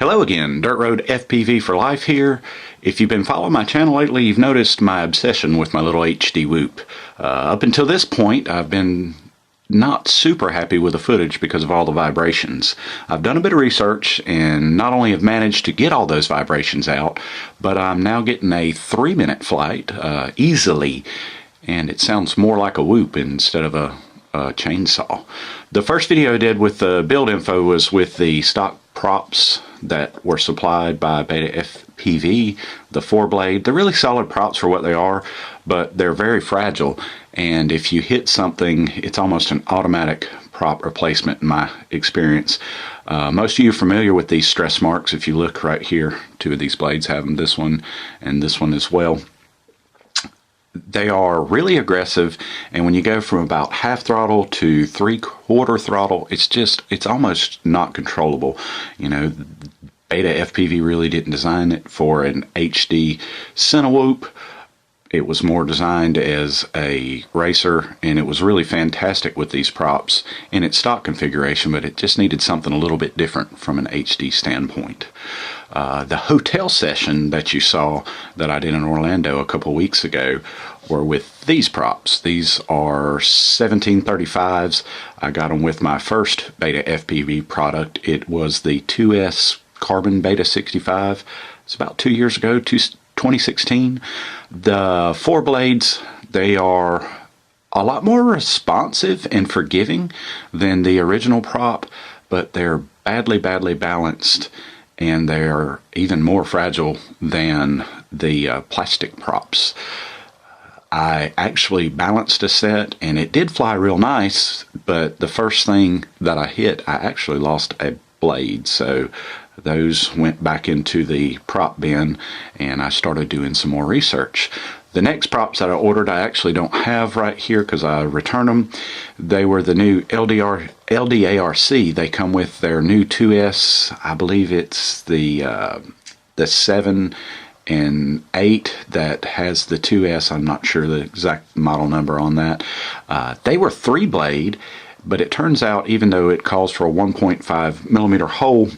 Hello again, Dirt Road FPV for Life here. If you've been following my channel lately, you've noticed my obsession with my little HD Whoop. Up until this point, I've been not super happy with the footage because of all the vibrations. I've done a bit of research and not only have managed to get all those vibrations out, but I'm now getting a 3-minute flight easily, and it sounds more like a whoop instead of a chainsaw. The first video I did with the build info was with the stock props that were supplied by Beta FPV, the 4-blade. They're really solid props for what they are, but they're very fragile, and if you hit something, it's almost an automatic prop replacement in my experience. Most of you are familiar with these stress marks. If you look right here, 2 of these blades have them, this one and this one as well. They are really aggressive, and when you go from about half throttle to 3/4 throttle, it's almost not controllable. You know, Beta FPV really didn't design it for an HD Cinewhoop. It was more designed as a racer, and it was really fantastic with these props in its stock configuration, but it just needed something a little bit different from an HD standpoint. The hotel session that you saw that I did in Orlando a couple weeks ago were with these props. These are 1735s. I got them with my first Beta FPV product. It was the 2S Carbon Beta 65. It's about 2 years ago, 2016. The 4 blades, they are a lot more responsive and forgiving than the original prop, but they're badly balanced, and they're even more fragile than the plastic props. I actually balanced a set, and it did fly real nice, but the first thing that I hit, I actually lost a blade, so those went back into the prop bin, and I started doing some more research. The next props that I ordered, I actually don't have right here because I returned them. They were the new LDARC. They come with their new 2S. I believe it's the 7 and 8 that has the 2S. I'm not sure the exact model number on that. They were 3-blade, but it turns out even though it calls for a 1.5 millimeter hole,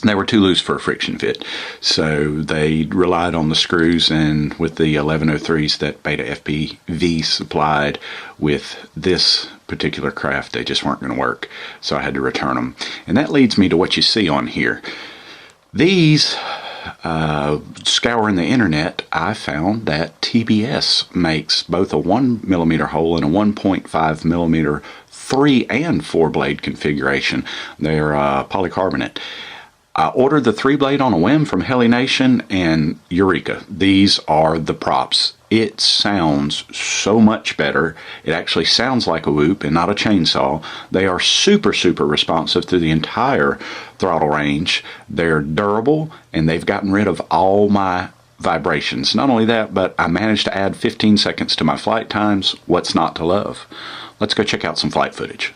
they were too loose for a friction fit, so they relied on the screws, and with the 1103s that Beta FPV supplied with this particular craft, they just weren't going to work, so I had to return them. And that leads me to what you see on here. These, scouring the internet, I found that TBS makes both a 1 millimeter hole and a 1.5 millimeter 3 and 4-blade configuration. They're polycarbonate. I ordered the 3-blade on a whim from Heli Nation, and eureka, these are the props. It sounds so much better. It actually sounds like a whoop and not a chainsaw. They are super responsive through the entire throttle range. They're durable, and they've gotten rid of all my vibrations. Not only that, but I managed to add 15 seconds to my flight times. What's not to love? Let's go check out some flight footage.